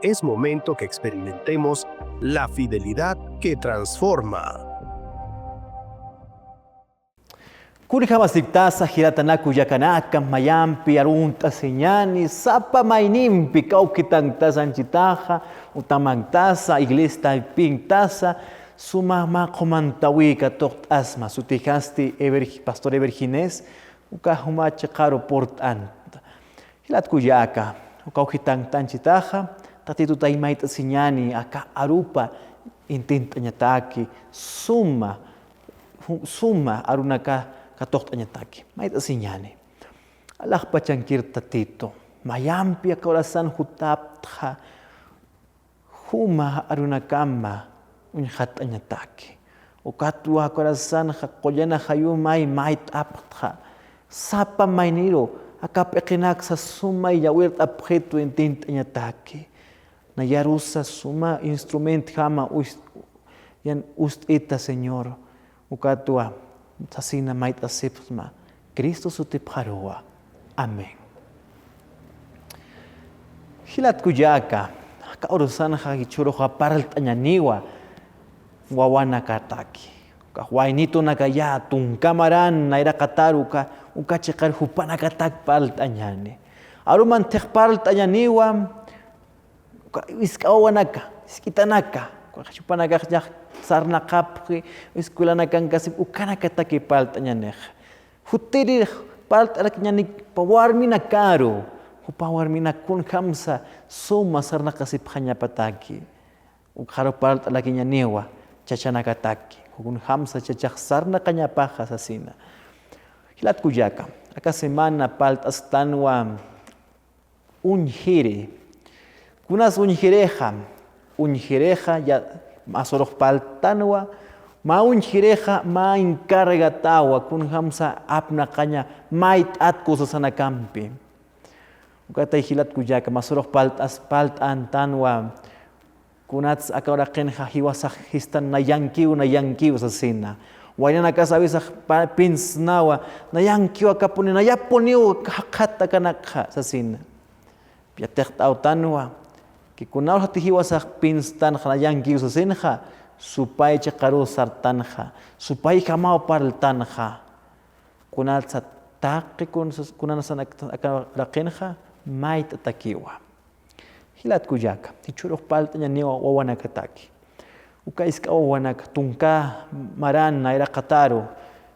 es momento que experimentemos la fidelidad que transforma. Kurijamasiptasa hiratanaku yakanaka mayampi arunta señani sapa mainimpi kaukitantasa anchitaja utamantasa iglesia pintasa sumama komantawika tokt asma sutijasti pastor Everginés ukahumacha karo portanta hilat kuyaka ukaukitantanchitaja tatitu taimaita señani aka arupa intintanyataki suma arunaka katok anyataki, may sinyani. Allah pachankir tatito, mayampi corazón hutaptha, huma arunakama, unhat anyataki. Ukatua corazón hakoyana hayumay mait aptha, sapa mainiro, akapekinak sa suma yawirt aphetu intint anyataki. Nayarusa suma instrument hama yan ustita Señor, ukatua. Tasina mait asipma, Cristo sutipharoa. Amén. Hilat kuyaka, kaurusan hagichuro haparalt anyaniwa, wawana kataki. Kahwainito nakaya, tungkamaran naira kataruka, ukachekar hupanakatak palt anyani. Aruman tekpalt anyaniwa, iskawanaka, iskitanaka, chupanaka sarna kapri escuela na kasip ukana kataki palt nyanek hutiri palt alak nyanik pawarmi na karo pawarmi na kun kamsa suma sarna kasip hanya pataki ukaro palt alak nyanewa chachana kataki kun kamsa chachak sarna kanya paja sasina hilat kuyaka aka semana palt astanwa unjire kunas unjireja ya masoroh paltanwa maun hireja ma encargatawa kun hamsa apna kanya mait at kusasana kampi ukata hilat kujaka masoroh palt antanwa kunats akawra kenja hiwasa histan na yankiu sasina wayana kasabisa pinsnawa na yankiu akapuni na yaponiu hakata kanakha sasina piatek autanwa que kunal hatihiwasa pinstan yankiu sasinja supay chakaru sartanja supay kamao paraltanja kunal sa taqi kunan sana rakenja mait atakiwa hilat kuyaka ichuruk palta niwa wawana kataki ukaiska wawana tunka maran naira qataru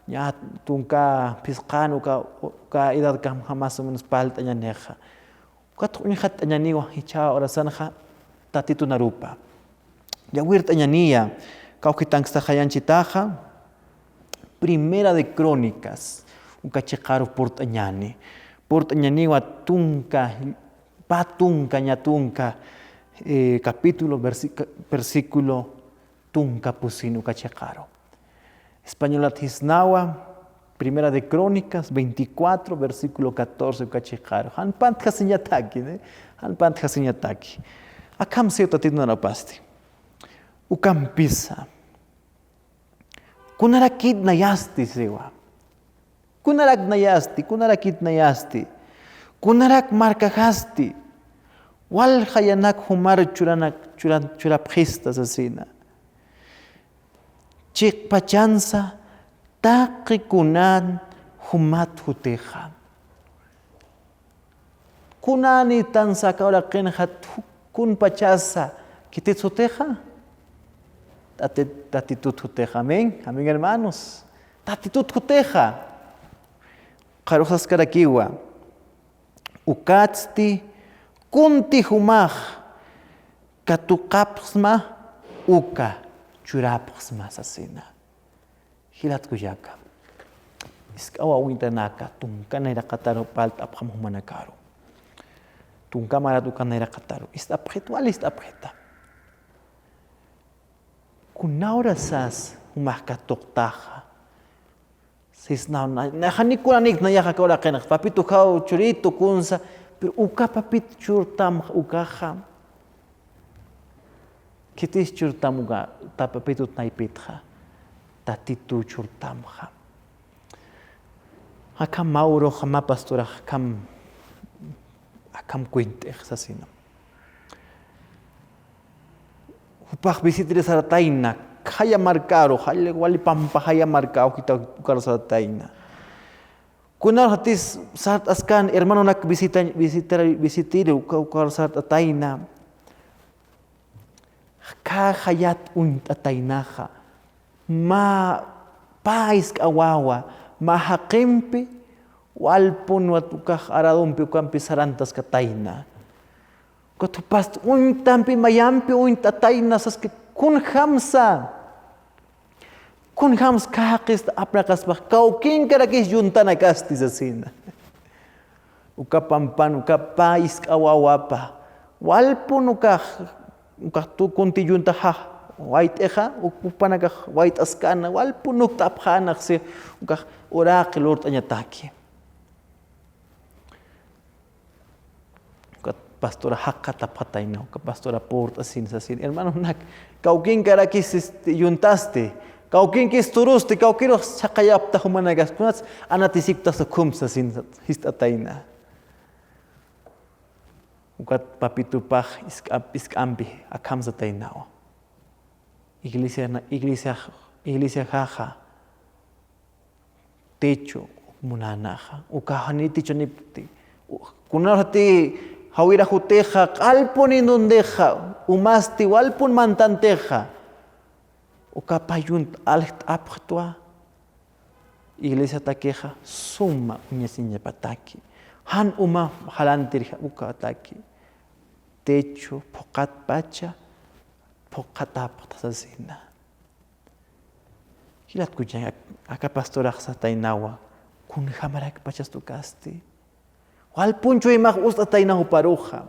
ya tunka pisqanu ka idad kam hamas menos palta neja Kat unhat anyaniwa hicha orasanja tatitu narupa. Ya wirt anyania kaukitang sahayanchitaja Primera de Crónicas ukachekaru port anyaniwa tunka patunka nyatunka capítulo versículo tunka pusin ukachekaru. Españolat hisnawa Primera de Crónicas 24, versículo 14, ukachekaro. Han pant hasinyataki, ne? Han pant hasinyataki. Akam seo tatit na rapasti. Ukam pisa. Kunarakid na yasti sewa. Kunarak na yasti, kunarakid na yasti. Kunarak markahasti. Wal hayanak humar churapjista sasina. Chik pachansa. Taqi kunan humat huteja. Kunani tan sakawra kenhat kun pachasa kitit huteja. Tatitut huteja. Amén. Amén, hermanos. Tatitut huteja. Karosas karakiwa. Ukatsti kunti humaj. Katukapsma uka churapsma sasina. Hilat kuyaka. Iskawa wintanaka tungkana ira kataru palt apam humanakaru. Tungka marat ukana ira kataru. Istapjet wal istapjeta. Kunaura sas humahka toktaja. Sisna na hanikunanik na yaka kaura kenak papitu kau churito kunsa pero uka papit churtam ukaha. Kitis churtam uga tapapitu naipitha. Tatitu churtamja. Akam Mauro jama pastora akam kuinte sasina. upah visitir sarataina haya marcaro haya wali pampa haya marcao kita ukar sarataina kunar hatis saat askan hermano nak visitir ukar sarataina ka hayat atainaha ma pais kawawa ma haqimpi walpun watukah aradumpi ukampi sarantas kataina Kotupast tampi mayampi tataina saski kun hamsa kahakis aprakas bah kau kin karakis juntana kastis asina ukapampan ukapais awawapa walpun ukah tu kunti junta ha white eja upanaka white askana walpun uktaphanak se ukah orak lord anyataki pastora hakata pataina, pastora port asin sasin. Hermano nak, kaukin karakis yuntaste, kaukin kis turuste, kaukiro sakayap ta humanagas kunats anatisik ta sakum sasin histataina. Ukat papitu pah iskambi akam satainao. Iglesia jaja. Techo munanaja. Ukahani techo nipti. Kunarati Hawira juteja, alpun indundeja, umasti walpun mantanteja. Ukapayunt alht aptua. Iglesia takeja, suma uñasinya pataki. Han uma halantirja ukataki. Techo, pokat pacha, pokat aptasasina. Hilat kujan, aka pastora satainawa, kun hamarak pachas tukasti. Walpun cuy mak ustataina huparuja.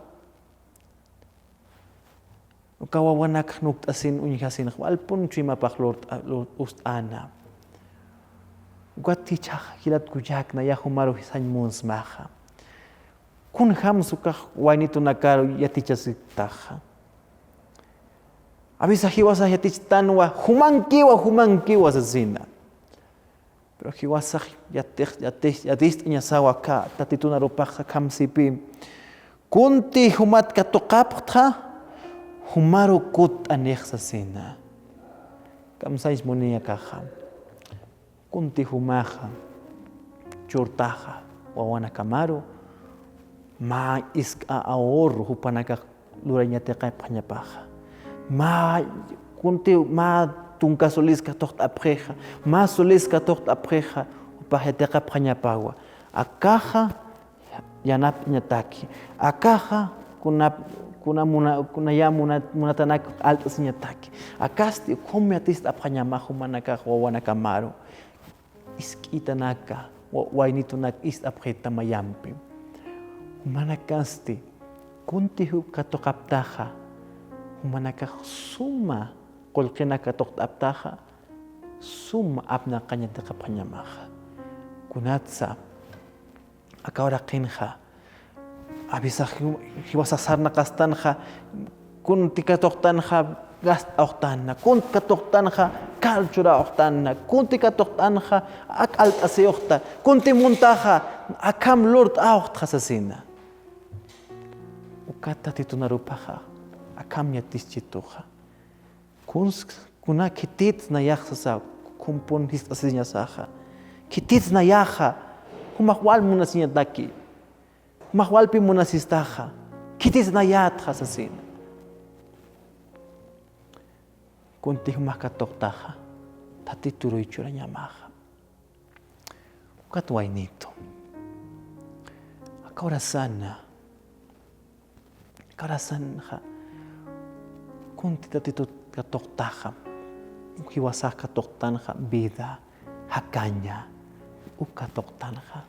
Ukawawanak nukt asin unyasin walpun cuy mapak lord ustana. Ugattichah hilat kujak na ya humaru hisan muns maha. Kun ham sukah wainitu nakaru yatichasitaha. Abisa hiwasa yatichtanwa humankiwa sasina. Pero hiwasah yatist inyasawa ka tatituna rupakha kamsipi kunti humat katokaptha humaru kut aneksa sina kamsais monia kaha kunti humaha churtaha wawana kamaru ma iska ahorro hupanaka luranya teqa panyapaha ma kunti ma tunka solis katocht apreja, más solis katocht apreja, upajeteka prañapawa. Akaja yanap nyataki. Akaja kuna ya munatanak altas nyataki. Akasti come atist aprañamajo manaka wawana kamaro. Iskita naka wainito nak ist apreta mayampi. Manakasti kuntihu katokaptaja. Manaka suma Kolkena katok aptaha sum apna kanya tekapanyamaha kunatsa akawra kinha abisa hiwasasarna kastanja kun tikatoktanha gast oktanna kun katoktanha kalchura oktanna kun tikatoktanha ak alt aseokta kun timuntaha akam lord aoktha sasina ukata titunarupaha akam yatischituha kuna kitit na yaxa kumpun his asinya saha kitit na yaha kumakwal munasinya taki kumakwal pi munasistaha kitit na yat hasasin kunti humakatoktaha tatituro ichura nyamaha ukatwainito akaurasana kunti tatitut katoktaha hiwasah katoktanha vida hakanya ukatoktanha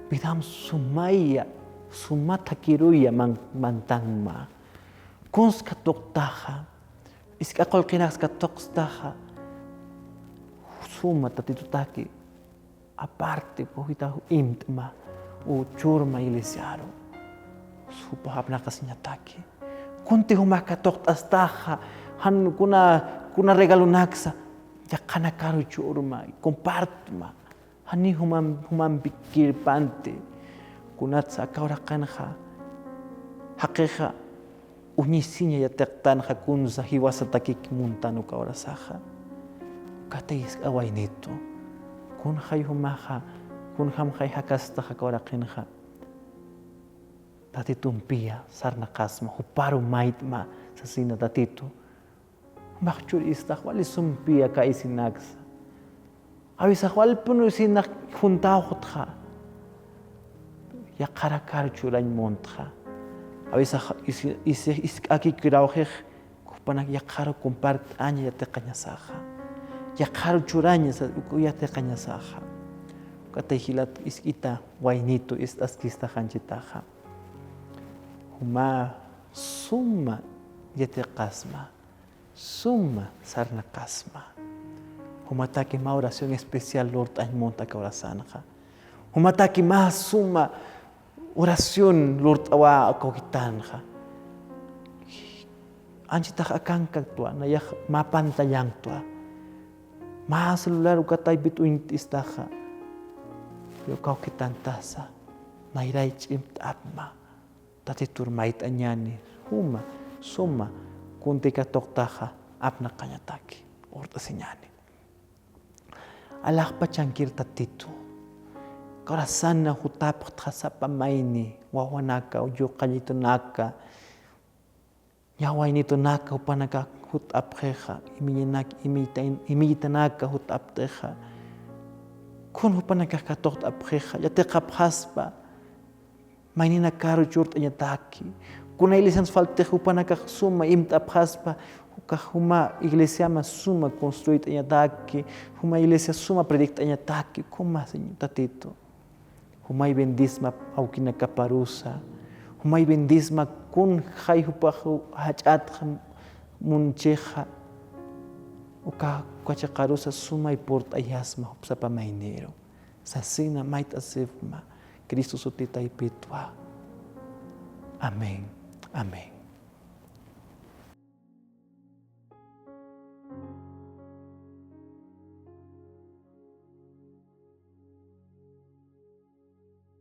bidam sumaya sumatakiruya mantanma kuns katoktaha iskakol kinas katoktaha suma tatitutaki aparte pohita imtma u churma ilisiaro supahap nakasinyataki kunti humakatok astaha han kuna regalo naksa yakana karu churma compartma hani humam pikir pante kunat sa kaura kanha hakeha uñisiña ya tectan jacunza hiwasa takik muntano kaurasaja. Kateis awainito. Kun hay humaja, kun ham hay hakasta jakaurakinja. Tatitumpia sarna kasma huparu maitma sasina tatito. Makchur istah wali sumpia ka isinagsa. Awisa wal puno isinak juntao khutja. Ya karakar churañ montja. Awisa is aki kirauhej kupanak ya karo compart aña ya te cañasaja. Ya karo churaña ya te cañasaja. Katehilat is ita wainito is askista hanchitaja. Huma summa ya te kasma. Summa sarna kasma. Humataki ma oración especial Lord ay monta ka orasanja. Humataki ma suma oración Lord awa kokitanja. Anchita akan tua na ya ma pantayang tua. Ma celular ukatay bituin istaja. Yo kokitan tasa. Na iray chimt apma. Tatitur mait anyani. Huma suma kunti ka toktaja apna kanyataki. Orta sinyani. Alah pachankir tatito. Corazón na hutap khasapa maini wawanaka uyo kanyito naka. Yawainito naka upanaka hutap kheja imita naka hutap teja. Kun upanaka katot ap kheja ya te kaphaspa. Mainina karo churt anyataki. Kuna ilisans falte upanaka suma imta phaspa. Huma iglesia ma suma construita em ataque, uma iglesia suma predicta em ataque, como assim, tatito? Huma bendisma ao que na caparuça, huma bendisma kun hai hupahu hajat muncheha, o ka cachacaruça suma e porta ayasma sa pamaineiro, sasina maita sefma, Cristo sotita e petua. Amém, amém.